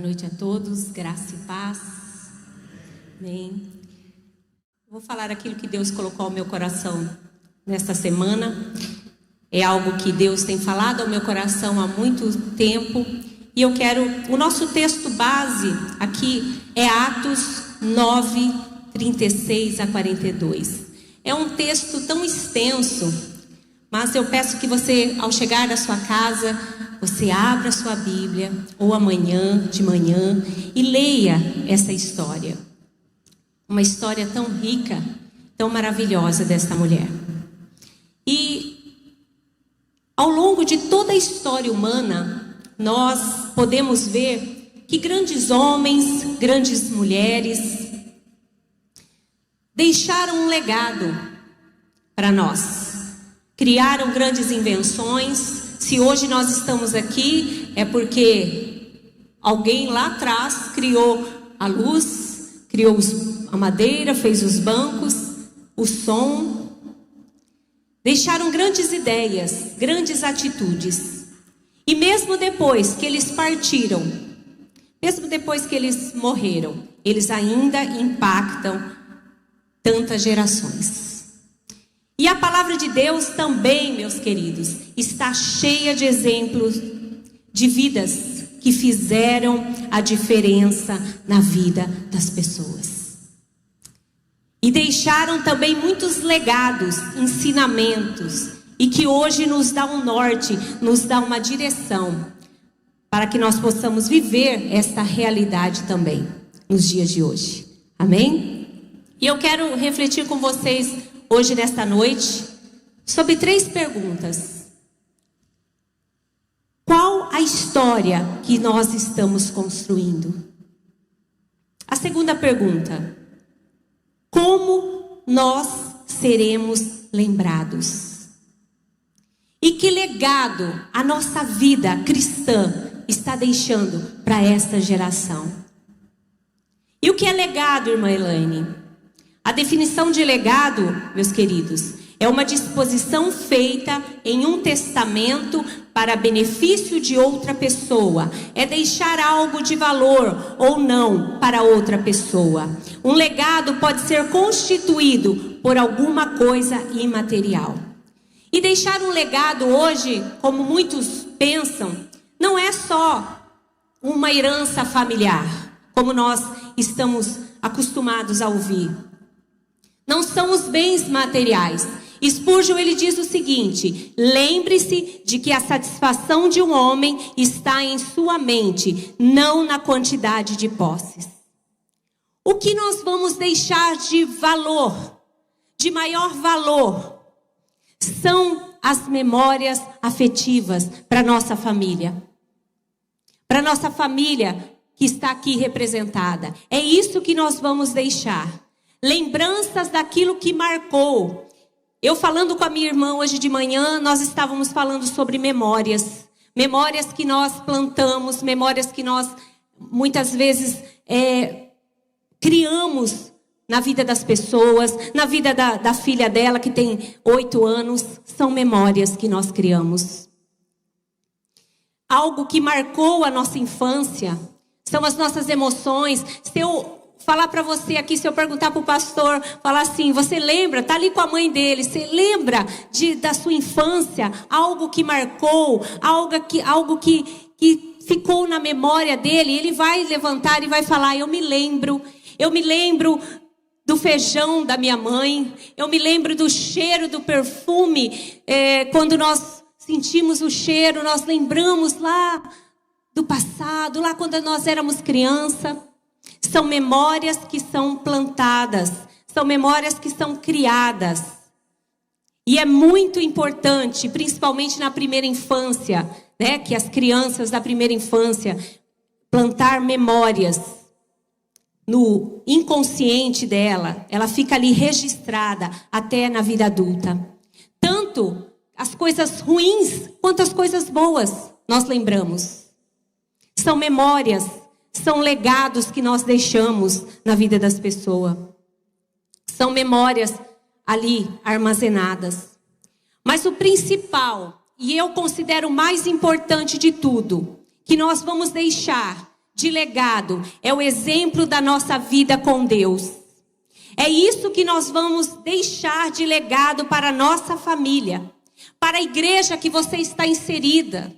noite a todos, graça e paz. Amém. Vou falar aquilo que Deus colocou ao meu coração nesta semana. É algo que Deus tem falado ao meu coração há muito tempo. E eu quero, o nosso texto base aqui é Atos 9, 36 a 42. É um texto tão extenso, mas eu peço que você, ao chegar da sua casa, você abra a sua Bíblia, ou amanhã, de manhã, e leia essa história. Uma história tão rica, tão maravilhosa desta mulher. E ao longo de toda a história humana, nós podemos ver que grandes homens, grandes mulheres, deixaram um legado para nós. Criaram grandes invenções. Se hoje nós estamos aqui, é porque alguém lá atrás criou a luz, criou a madeira, fez os bancos, o som. Deixaram grandes ideias, grandes atitudes. E mesmo depois que eles partiram, mesmo depois que eles morreram, eles ainda impactam tantas gerações. E a palavra de Deus também, meus queridos, está cheia de exemplos de vidas que fizeram a diferença na vida das pessoas. E deixaram também muitos legados, ensinamentos, e que hoje nos dá um norte, nos dá uma direção, para que nós possamos viver esta realidade também, nos dias de hoje. Amém? E eu quero refletir com vocês hoje, nesta noite, sobre 3 perguntas. Qual a história que nós estamos construindo? A segunda pergunta: como nós seremos lembrados? E que legado a nossa vida cristã está deixando para esta geração? E o que é legado, irmã Elaine? A definição de legado, meus queridos, é uma disposição feita em um testamento para benefício de outra pessoa. É deixar algo de valor ou não para outra pessoa. Um legado pode ser constituído por alguma coisa imaterial. E deixar um legado hoje, como muitos pensam, não é só uma herança familiar, como nós estamos acostumados a ouvir. Não são os bens materiais. Spurgeon, ele diz o seguinte: lembre-se de que a satisfação de um homem está em sua mente, não na quantidade de posses. O que nós vamos deixar de valor, de maior valor, são as memórias afetivas para nossa família. Para nossa família que está aqui representada. É isso que nós vamos deixar. Lembranças daquilo que marcou. Eu falando com a minha irmã hoje de manhã, nós estávamos falando sobre memórias. Memórias que nós plantamos, memórias que nós muitas vezes criamos na vida das pessoas, na vida da filha dela que tem 8 anos. São memórias que nós criamos. Algo que marcou a nossa infância são as nossas emoções. Se eu falar para você aqui, se eu perguntar para o pastor, falar assim: você lembra, está ali com a mãe dele, você lembra da sua infância, algo que marcou, algo que ficou na memória dele? Ele vai levantar e vai falar: eu me lembro do feijão da minha mãe, eu me lembro do cheiro do perfume, quando nós sentimos o cheiro, nós lembramos lá do passado, lá quando nós éramos criança. São memórias que são plantadas, são memórias que são criadas. E é muito importante, principalmente na primeira infância, né, que as crianças da primeira infância, plantar memórias no inconsciente dela. Ela fica ali registrada até na vida adulta. Tanto as coisas ruins quanto as coisas boas nós lembramos. São memórias, são legados que nós deixamos na vida das pessoas. São memórias ali armazenadas. Mas o principal, e eu considero o mais importante de tudo, que nós vamos deixar de legado é o exemplo da nossa vida com Deus. É isso que nós vamos deixar de legado para a nossa família, para a igreja que você está inserida,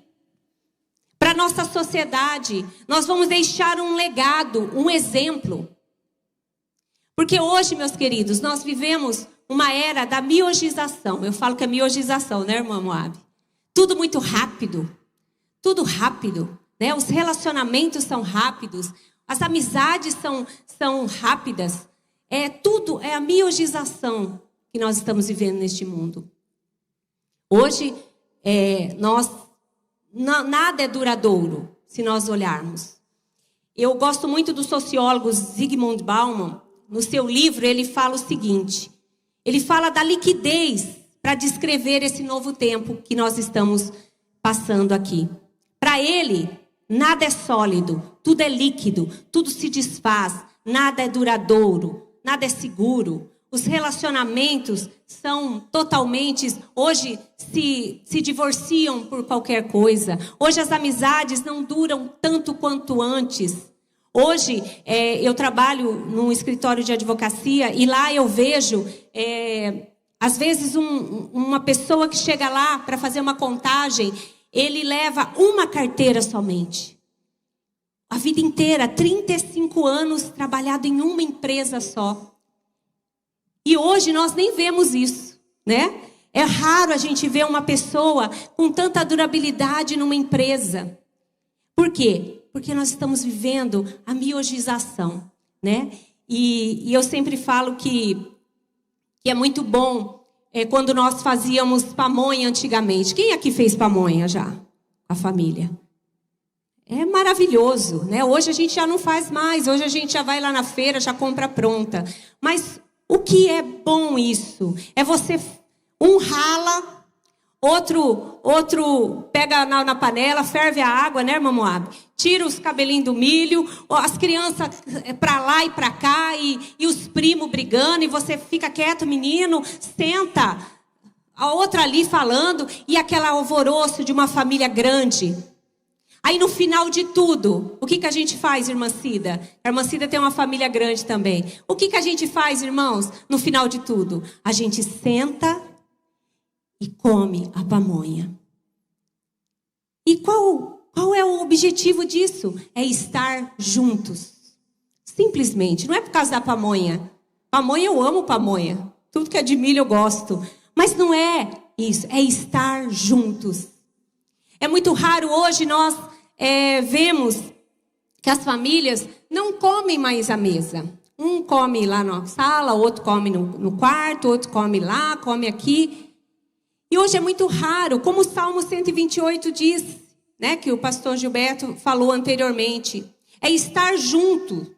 para a nossa sociedade. Nós vamos deixar um legado, um exemplo. Porque hoje, meus queridos, nós vivemos uma era da miogização. Eu falo que é miogização, né, irmã Moab? Tudo muito rápido. Tudo rápido, né? Os relacionamentos são rápidos. As amizades são rápidas. Tudo é a miogização que nós estamos vivendo neste mundo. Hoje, nada é duradouro, se nós olharmos. Eu gosto muito do sociólogo Zygmunt Bauman. No seu livro, ele fala o seguinte. Ele fala da liquidez para descrever esse novo tempo que nós estamos passando aqui. Para ele, nada é sólido, tudo é líquido, tudo se desfaz, nada é duradouro, nada é seguro. Os relacionamentos são totalmente, hoje se divorciam por qualquer coisa. Hoje as amizades não duram tanto quanto antes. Hoje eu trabalho num escritório de advocacia e lá eu vejo, às vezes, uma pessoa que chega lá para fazer uma contagem, ele leva uma carteira somente. A vida inteira, 35 anos trabalhado em uma empresa só. E hoje nós nem vemos isso, né? É raro a gente ver uma pessoa com tanta durabilidade numa empresa. Por quê? Porque nós estamos vivendo a miogização, né? E eu sempre falo que é muito bom quando nós fazíamos pamonha antigamente. Quem aqui fez pamonha já? A família. É maravilhoso, né? Hoje a gente já não faz mais. Hoje a gente já vai lá na feira, já compra pronta. Mas o que é bom isso? É você, um rala, outro pega na panela, ferve a água, né, irmã Moab? Tira os cabelinhos do milho, as crianças para lá e para cá, e os primos brigando, e você fica quieto, menino, senta. A outra ali falando, e aquele alvoroço de uma família grande. Aí no final de tudo, o que a gente faz, irmã Cida? A irmã Cida tem uma família grande também. O que a gente faz, irmãos, no final de tudo? A gente senta e come a pamonha. E qual é o objetivo disso? É estar juntos. Simplesmente. Não é por causa da pamonha. Pamonha, eu amo pamonha. Tudo que é de milho eu gosto. Mas não é isso. É estar juntos. É muito raro hoje nós vemos que as famílias não comem mais à mesa. Um come lá na sala, outro come no quarto, outro come lá, come aqui. E hoje é muito raro, como o Salmo 128 diz, né, que o pastor Gilberto falou anteriormente. É estar junto.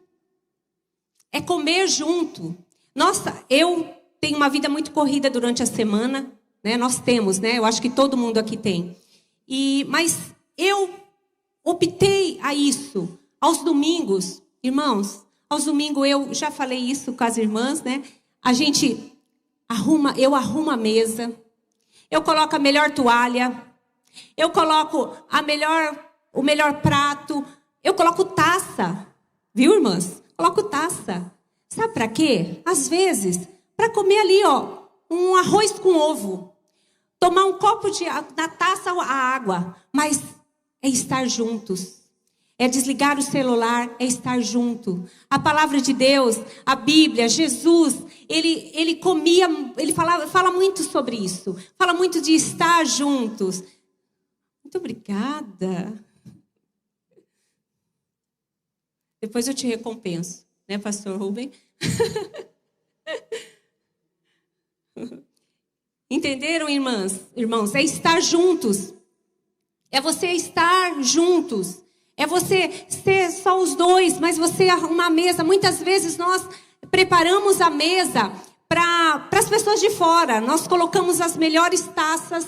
É comer junto. Nossa, eu tenho uma vida muito corrida durante a semana, né? Nós temos, né? Eu acho que todo mundo aqui tem. Mas eu optei a isso. Aos domingos, irmãos, aos domingos eu já falei isso com as irmãs, né? Eu arrumo a mesa, eu coloco a melhor toalha, eu coloco o melhor prato, eu coloco taça, viu, irmãs? Coloco taça. Sabe para quê? Às vezes, para comer ali, um arroz com ovo. Tomar um copo na taça a água, mas é estar juntos. É desligar o celular, é estar junto. A palavra de Deus, a Bíblia, Jesus, ele comia, ele fala muito sobre isso. Fala muito de estar juntos. Muito obrigada. Depois eu te recompenso, né, pastor Rubem? Entenderam, irmãos? É estar juntos. É você estar juntos. É você ser só os dois, mas você arrumar a mesa. Muitas vezes nós preparamos a mesa para as pessoas de fora. Nós colocamos as melhores taças,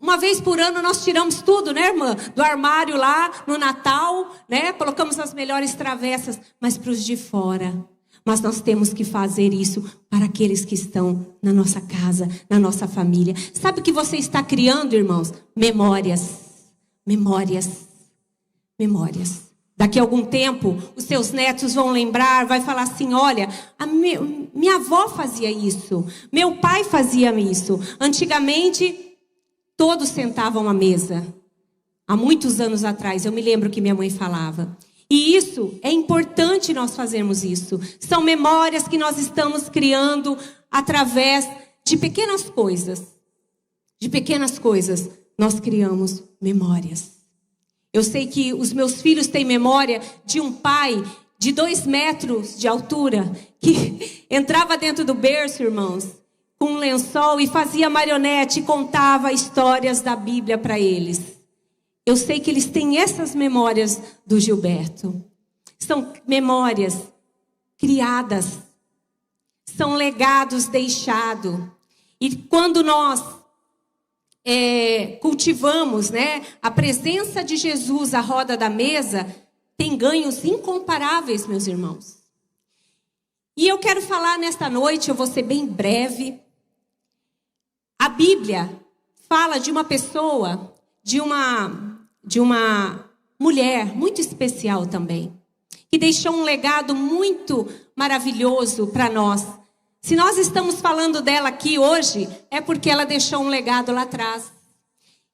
uma vez por ano nós tiramos tudo, né, irmã? Do armário lá no Natal, né? Colocamos as melhores travessas, mas para os de fora. Mas nós temos que fazer isso para aqueles que estão na nossa casa, na nossa família. Sabe o que você está criando, irmãos? Memórias. Memórias. Memórias. Daqui a algum tempo, os seus netos vão lembrar, vai falar assim, olha, minha avó fazia isso, meu pai fazia isso. Antigamente, todos sentavam à mesa. Há muitos anos atrás, eu me lembro que minha mãe falava. E isso, é importante nós fazermos isso. São memórias que nós estamos criando através de pequenas coisas. De pequenas coisas, nós criamos memórias. Eu sei que os meus filhos têm memória de um pai de 2 metros de altura, que entrava dentro do berço, irmãos, com um lençol e fazia marionete e contava histórias da Bíblia para eles. Eu sei que eles têm essas memórias do Gilberto. São memórias criadas, são legados deixados. E quando nós cultivamos, né, a presença de Jesus à roda da mesa, tem ganhos incomparáveis, meus irmãos. E eu quero falar nesta noite, eu vou ser bem breve. A Bíblia fala de uma pessoa, de uma mulher muito especial também, que deixou um legado muito maravilhoso para nós. Se nós estamos falando dela aqui hoje, é porque ela deixou um legado lá atrás.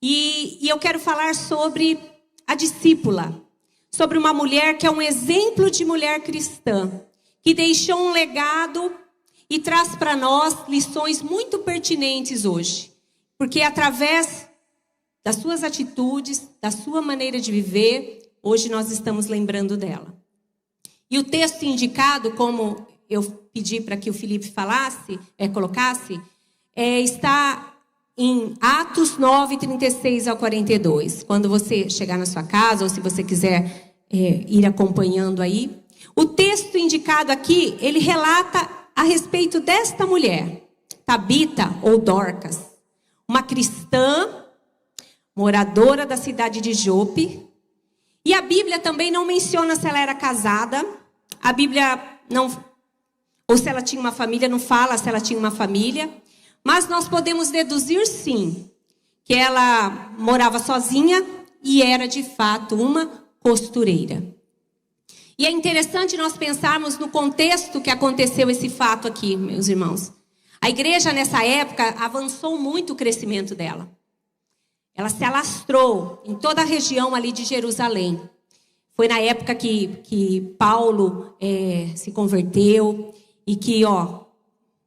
E eu quero falar sobre a discípula, sobre uma mulher que é um exemplo de mulher cristã, que deixou um legado e traz para nós lições muito pertinentes hoje. Porque através das suas atitudes, da sua maneira de viver, hoje nós estamos lembrando dela. E o texto indicado, como eu pedi para que o Felipe colocasse, está em Atos 9, 36 ao 42. Quando você chegar na sua casa, ou se você quiser ir acompanhando aí. O texto indicado aqui, ele relata a respeito desta mulher, Tabita ou Dorcas, uma cristã, moradora da cidade de Jope. E a Bíblia também não menciona se ela era casada. A Bíblia não... Ou se ela tinha uma família, não fala se ela tinha uma família. Mas nós podemos deduzir, sim, que ela morava sozinha e era, de fato, uma costureira. E é interessante nós pensarmos no contexto que aconteceu esse fato aqui, meus irmãos. A igreja, nessa época, avançou muito o crescimento dela. Ela se alastrou em toda a região ali de Jerusalém. Foi na época que Paulo se converteu. E que,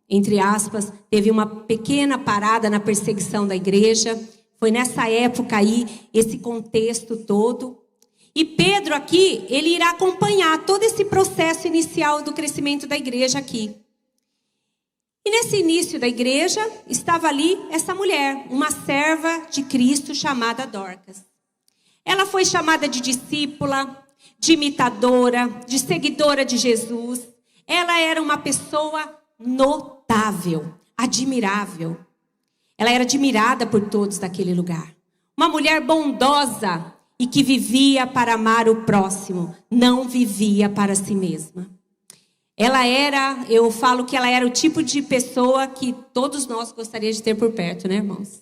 entre aspas, teve uma pequena parada na perseguição da igreja. Foi nessa época aí, esse contexto todo. E Pedro aqui, ele irá acompanhar todo esse processo inicial do crescimento da igreja aqui. E nesse início da igreja, estava ali essa mulher, uma serva de Cristo chamada Dorcas. Ela foi chamada de discípula, de imitadora, de seguidora de Jesus. Ela era uma pessoa notável, admirável. Ela era admirada por todos daquele lugar. Uma mulher bondosa e que vivia para amar o próximo, não vivia para si mesma. Eu falo que ela era o tipo de pessoa que todos nós gostaríamos de ter por perto, né, irmãos?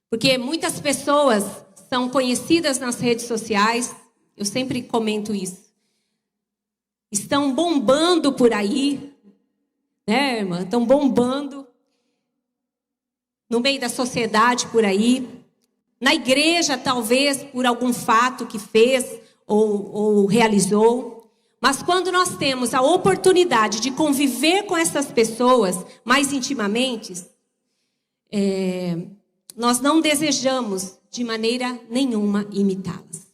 Porque muitas pessoas são conhecidas nas redes sociais, eu sempre comento isso. Estão bombando por aí, né, irmã? Estão bombando no meio da sociedade por aí. Na igreja, talvez, por algum fato que fez ou realizou. Mas quando nós temos a oportunidade de conviver com essas pessoas mais intimamente, nós não desejamos de maneira nenhuma imitá-las.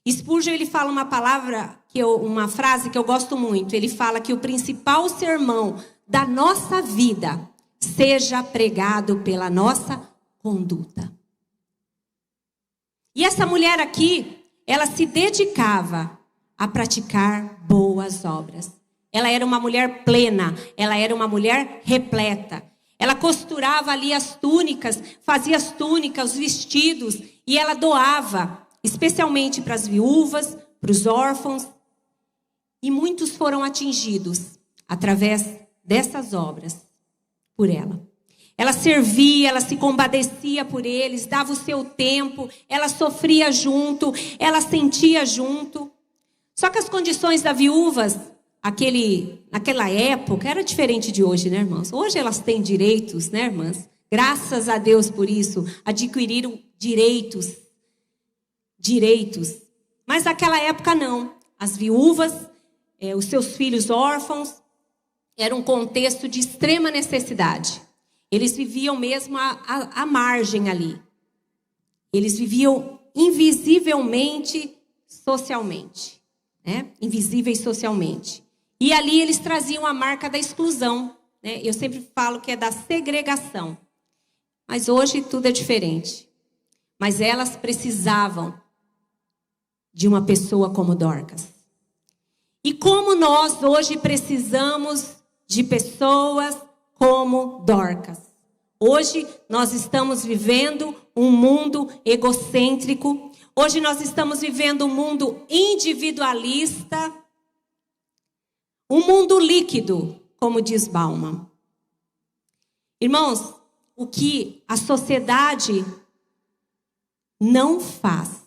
Spurgeon, ele fala uma frase que eu gosto muito. Ele fala que o principal sermão da nossa vida seja pregado pela nossa conduta. E essa mulher aqui, ela se dedicava a praticar boas obras. Ela era uma mulher plena, ela era uma mulher repleta. Ela costurava ali as túnicas, fazia as túnicas, os vestidos, e ela doava, especialmente para as viúvas, para os órfãos. E muitos foram atingidos através dessas obras por ela. Ela servia, ela se compadecia por eles, dava o seu tempo, ela sofria junto, ela sentia junto. Só que as condições das viúvas, naquela época, era diferente de hoje, né, irmãos? Hoje elas têm direitos, né, irmãs? Graças a Deus por isso, adquiriram direitos. Mas naquela época não. As viúvas, os seus filhos órfãos, era um contexto de extrema necessidade. Eles viviam mesmo à margem ali. Eles viviam invisivelmente socialmente. Né? Invisíveis socialmente. E ali eles traziam a marca da exclusão. Né? Eu sempre falo que é da segregação. Mas hoje tudo é diferente. Mas elas precisavam de uma pessoa como Dorcas. E como nós hoje precisamos de pessoas como Dorcas. Hoje nós estamos vivendo um mundo egocêntrico. Hoje nós estamos vivendo um mundo individualista. Um mundo líquido, como diz Bauman. Irmãos, o que a sociedade não faz,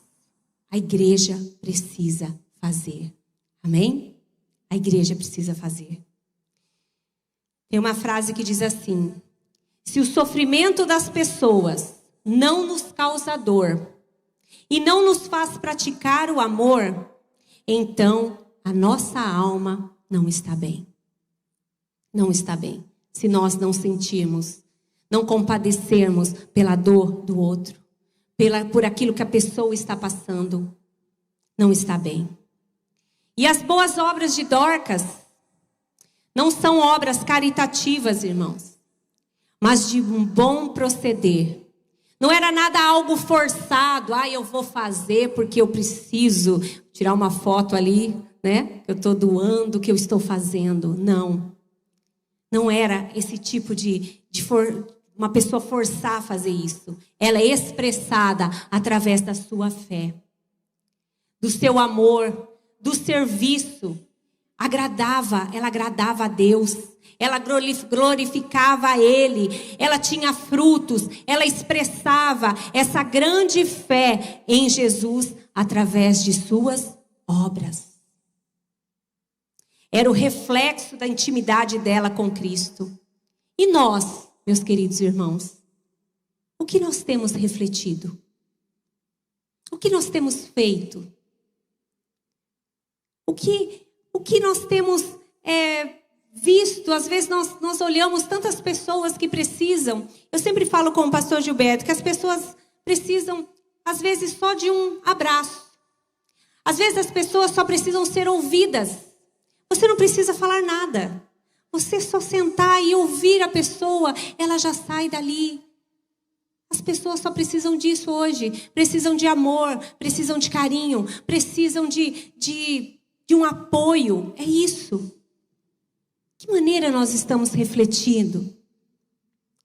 a igreja precisa fazer. Amém? A igreja precisa fazer. Tem uma frase que diz assim: se o sofrimento das pessoas não nos causa dor e não nos faz praticar o amor, então a nossa alma não está bem. Não está bem. Se nós não sentirmos, não compadecermos pela dor do outro, por aquilo que a pessoa está passando, não está bem. E as boas obras de Dorcas não são obras caritativas, irmãos, mas de um bom proceder. Não era nada algo forçado. Eu vou fazer porque eu preciso tirar uma foto ali, né? Eu estou doando o que eu estou fazendo. Não. Não era esse tipo de uma pessoa forçar a fazer isso. Ela é expressada através da sua fé, do seu amor, do serviço. Ela agradava a Deus. Ela glorificava a Ele. Ela tinha frutos. Ela expressava essa grande fé em Jesus através de suas obras. Era o reflexo da intimidade dela com Cristo. E nós, meus queridos irmãos, o que nós temos refletido? O que nós temos feito? O que nós temos visto? Às vezes nós olhamos tantas pessoas que precisam. Eu sempre falo com o pastor Gilberto que as pessoas precisam, às vezes, só de um abraço. Às vezes as pessoas só precisam ser ouvidas. Você não precisa falar nada. Você só sentar e ouvir a pessoa, ela já sai dali. As pessoas só precisam disso hoje. Precisam de amor, precisam de carinho, precisam de um apoio. É isso. Que maneira nós estamos refletindo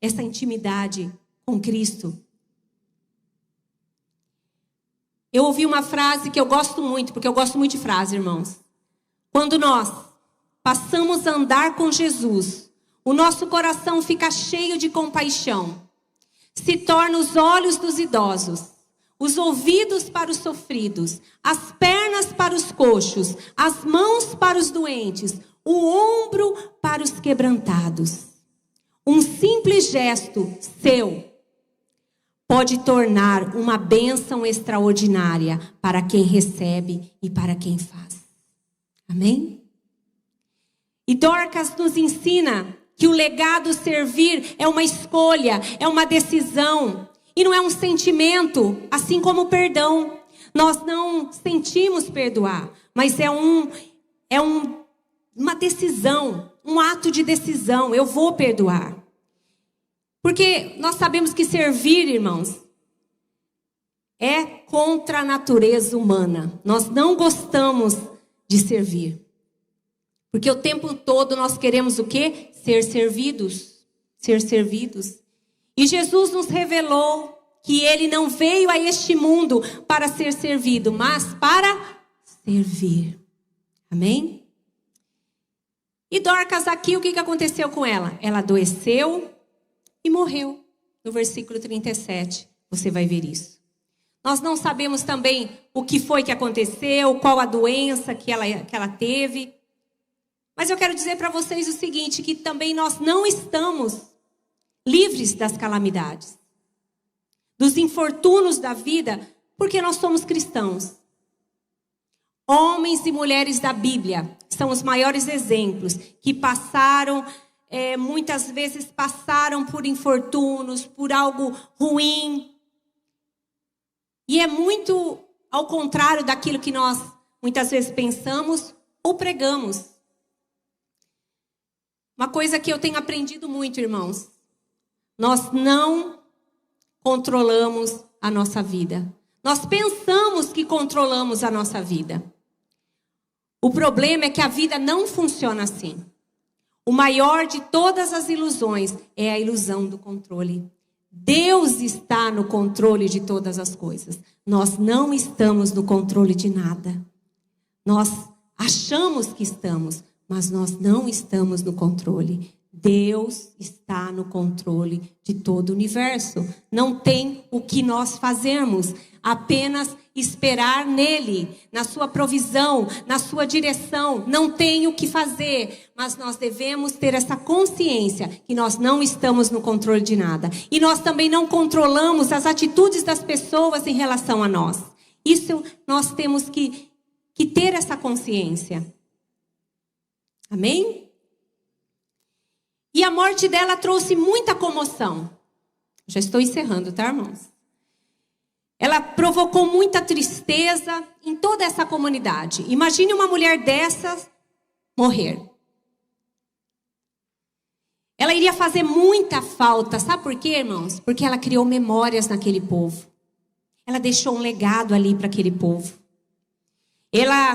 essa intimidade com Cristo? Eu ouvi uma frase que eu gosto muito, porque eu gosto muito de frase, irmãos. Quando nós passamos a andar com Jesus, o nosso coração fica cheio de compaixão. Se torna os olhos dos idosos, os ouvidos para os sofridos, as pernas para os coxos, as mãos para os doentes, o ombro para os quebrantados. Um simples gesto seu pode tornar uma bênção extraordinária para quem recebe e para quem faz. Amém? E Dorcas nos ensina que o legado servir é uma escolha, é uma decisão. E não é um sentimento, assim como o perdão. Nós não sentimos perdoar, mas é uma decisão, um ato de decisão. Eu vou perdoar. Porque nós sabemos que servir, irmãos, é contra a natureza humana. Nós não gostamos de servir. Porque o tempo todo nós queremos o quê? Ser servidos. Ser servidos. E Jesus nos revelou que Ele não veio a este mundo para ser servido, mas para servir. Amém? E Dorcas aqui, o que aconteceu com ela? Ela adoeceu, e morreu. No versículo 37, você vai ver isso. Nós não sabemos também o que foi que aconteceu, qual a doença que ela teve. Mas eu quero dizer para vocês o seguinte, que também nós não estamos livres das calamidades, dos infortúnios da vida, porque nós somos cristãos. Homens e mulheres da Bíblia são os maiores exemplos que passaram, muitas vezes passaram por infortúnios, por algo ruim. E é muito ao contrário daquilo que nós muitas vezes pensamos ou pregamos. Uma coisa que eu tenho aprendido muito, irmãos. Nós não controlamos a nossa vida. Nós pensamos que controlamos a nossa vida. O problema é que a vida não funciona assim. O maior de todas as ilusões é a ilusão do controle. Deus está no controle de todas as coisas. Nós não estamos no controle de nada. Nós achamos que estamos, mas nós não estamos no controle. Deus está no controle de todo o universo. Não tem o que nós fazermos, apenas esperar nele, na sua provisão, na sua direção. Não tem o que fazer, mas nós devemos ter essa consciência que nós não estamos no controle de nada. E nós também não controlamos as atitudes das pessoas em relação a nós. Isso nós temos que ter essa consciência. Amém? E a morte dela trouxe muita comoção. Já estou encerrando, tá, irmãos? Ela provocou muita tristeza em toda essa comunidade. Imagine uma mulher dessas morrer. Ela iria fazer muita falta. Sabe por quê, irmãos? Porque ela criou memórias naquele povo. Ela deixou um legado ali para aquele povo.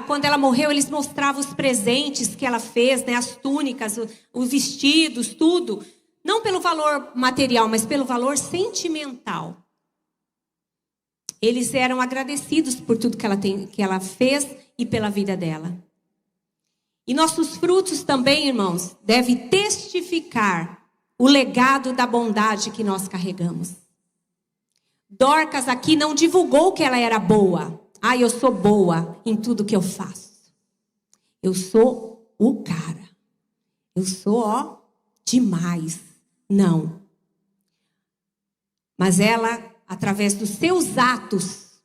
Quando ela morreu, eles mostravam os presentes que ela fez, né? As túnicas, os vestidos, tudo. Não pelo valor material, mas pelo valor sentimental. Eles eram agradecidos por tudo que ela fez e pela vida dela. E nossos frutos também, irmãos, devem testificar o legado da bondade que nós carregamos. Dorcas aqui não divulgou que ela era boa. Eu sou boa em tudo que eu faço. Eu sou o cara. Eu sou, demais. Não. Mas ela, através dos seus atos,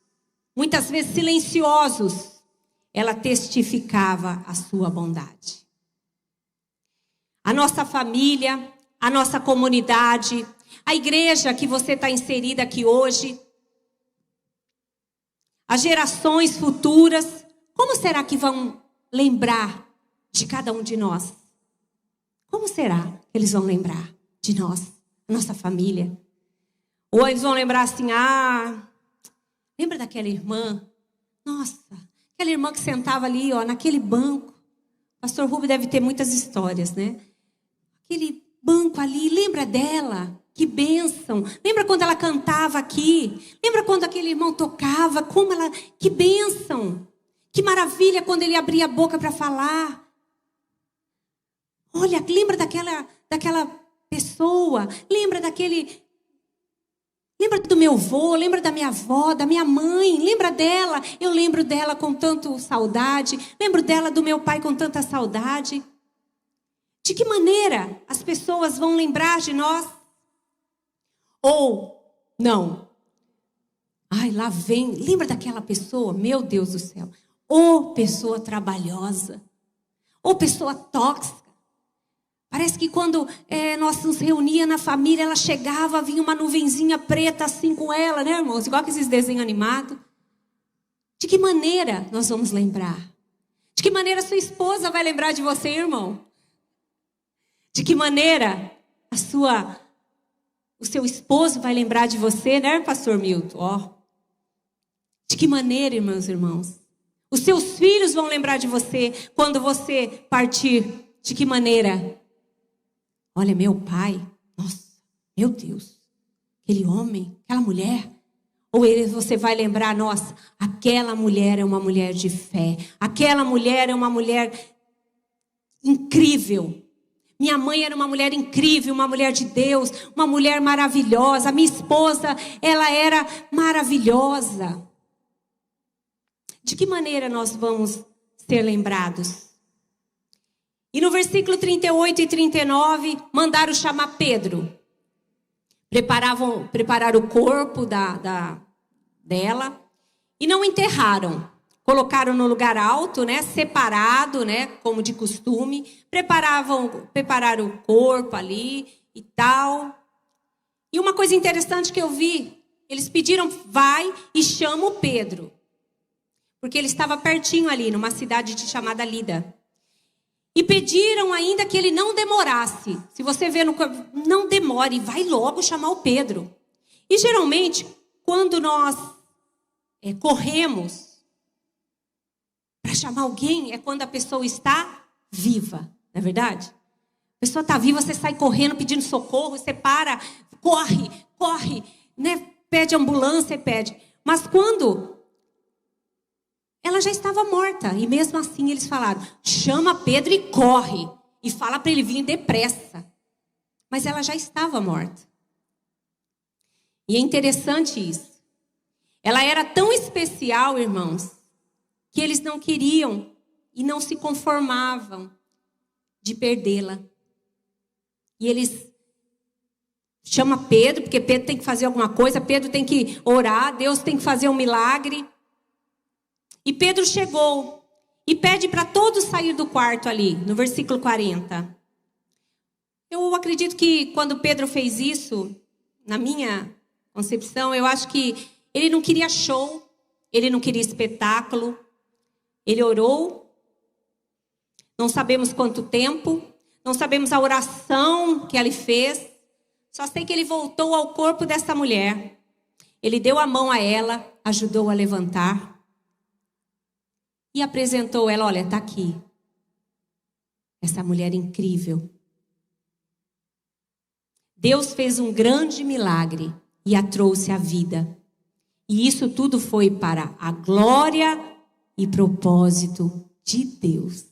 muitas vezes silenciosos, ela testificava a sua bondade. A nossa família, a nossa comunidade, a igreja que você está inserida aqui hoje, as gerações futuras, como será que vão lembrar de cada um de nós? Como será que eles vão lembrar de nós, a nossa família? Ou eles vão lembrar assim, lembra daquela irmã? Nossa, aquela irmã que sentava ali, naquele banco. Pastor Rubio deve ter muitas histórias, né? Aquele banco ali, lembra dela? Que bênção. Lembra quando ela cantava aqui? Lembra quando aquele irmão tocava? Que bênção. Que maravilha quando ele abria a boca para falar. Olha, lembra daquela pessoa. Lembra do meu avô, lembra da minha avó, da minha mãe. Lembra dela. Eu lembro dela com tanta saudade. Lembro dela do meu pai com tanta saudade. De que maneira as pessoas vão lembrar de nós? Ou, não. Lá vem, lembra daquela pessoa? Meu Deus do céu. Ou pessoa trabalhosa. Ou pessoa tóxica. Parece que quando nós nos reuníamos na família, ela chegava, vinha uma nuvenzinha preta assim com ela, né, irmãos? Igual que esses desenhos animados. De que maneira nós vamos lembrar? De que maneira sua esposa vai lembrar de você, irmão? De que maneira o seu esposo vai lembrar de você, né, pastor Milton? De que maneira, irmãos e irmãos? Os seus filhos vão lembrar de você quando você partir. De que maneira? Olha, meu pai, nossa, meu Deus, aquele homem, aquela mulher. Ou você vai lembrar, nossa, aquela mulher é uma mulher de fé. Aquela mulher é uma mulher incrível. Minha mãe era uma mulher incrível, uma mulher de Deus, uma mulher maravilhosa. A minha esposa, ela era maravilhosa. De que maneira nós vamos ser lembrados? E no versículo 38 e 39, mandaram chamar Pedro. Prepararam o corpo dela e não enterraram. Colocaram no lugar alto, né, separado, né, como de costume. Prepararam o corpo ali e tal. E uma coisa interessante que eu vi, eles pediram, vai e chama o Pedro. Porque ele estava pertinho ali, numa cidade chamada Lida. E pediram ainda que ele não demorasse. Se você vê no corpo, não demore, vai logo chamar o Pedro. E geralmente, quando nós corremos para chamar alguém, é quando a pessoa está viva, não é verdade? A pessoa está viva, você sai correndo pedindo socorro, você para, corre, né? Pede ambulância, pede. Mas quando ela já estava morta, e mesmo assim eles falaram, chama Pedro e corre, e fala para ele vir depressa. Mas ela já estava morta. E é interessante isso. Ela era tão especial, irmãos, que eles não queriam e não se conformavam de perdê-la. E eles chamam Pedro, porque Pedro tem que fazer alguma coisa, Pedro tem que orar, Deus tem que fazer um milagre. E Pedro chegou e pede para todos sair do quarto ali, no versículo 40. Eu acredito que quando Pedro fez isso, na minha concepção, eu acho que ele não queria show, ele não queria espetáculo. Ele orou, não sabemos quanto tempo, não sabemos a oração que ele fez, só sei que ele voltou ao corpo dessa mulher. Ele deu a mão a ela, ajudou a levantar e apresentou ela, olha, está aqui. Essa mulher incrível. Deus fez um grande milagre e a trouxe à vida. E isso tudo foi para a glória e propósito de Deus.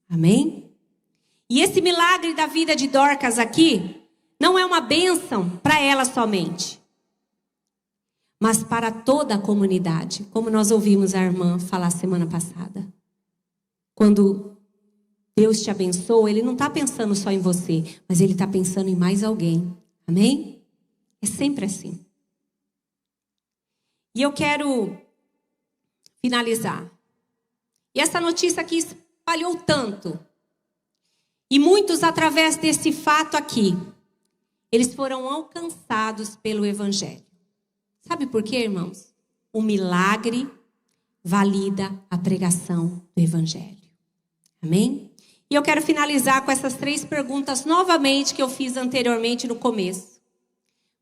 Amém? E esse milagre da vida de Dorcas aqui não é uma bênção para ela somente, mas para toda a comunidade, como nós ouvimos a irmã falar semana passada. Quando Deus te abençoa, Ele não está pensando só em você, mas Ele está pensando em mais alguém. Amém? É sempre assim. E eu quero finalizar. E essa notícia aqui espalhou tanto. E muitos, através desse fato aqui, eles foram alcançados pelo Evangelho. Sabe por quê, irmãos? O milagre valida a pregação do Evangelho. Amém? E eu quero finalizar com essas 3 perguntas novamente que eu fiz anteriormente no começo.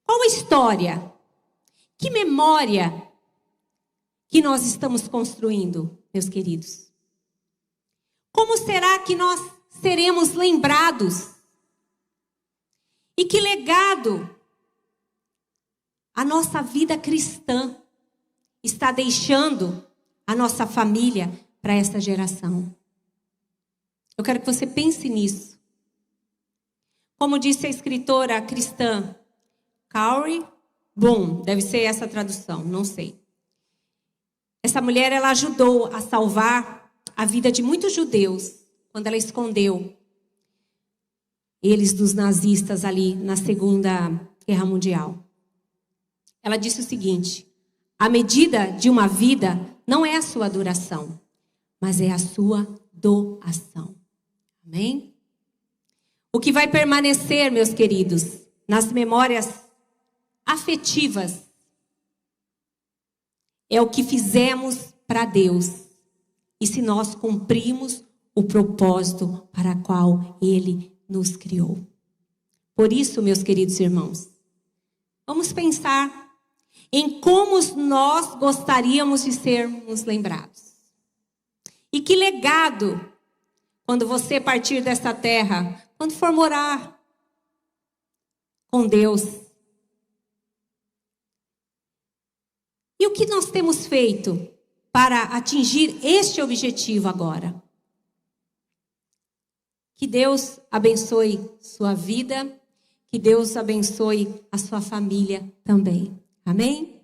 Qual a história? Que memória que nós estamos construindo, meus queridos? Como será que nós seremos lembrados? E que legado a nossa vida cristã está deixando a nossa família para essa geração? Eu quero que você pense nisso. Como disse a escritora cristã Carrie Boom, deve ser essa a tradução, não sei. Essa mulher, ela ajudou a salvar a vida de muitos judeus quando ela escondeu eles dos nazistas ali na Segunda Guerra Mundial. Ela disse o seguinte: a medida de uma vida não é a sua duração, mas é a sua doação. Amém? O que vai permanecer, meus queridos, nas memórias afetivas é o que fizemos para Deus e se nós cumprimos o propósito para o qual Ele nos criou. Por isso, meus queridos irmãos, vamos pensar em como nós gostaríamos de sermos lembrados. E que legado, quando você partir desta terra, quando for morar com Deus. E o que nós temos feito para atingir este objetivo agora? Que Deus abençoe sua vida, que Deus abençoe a sua família também. Amém?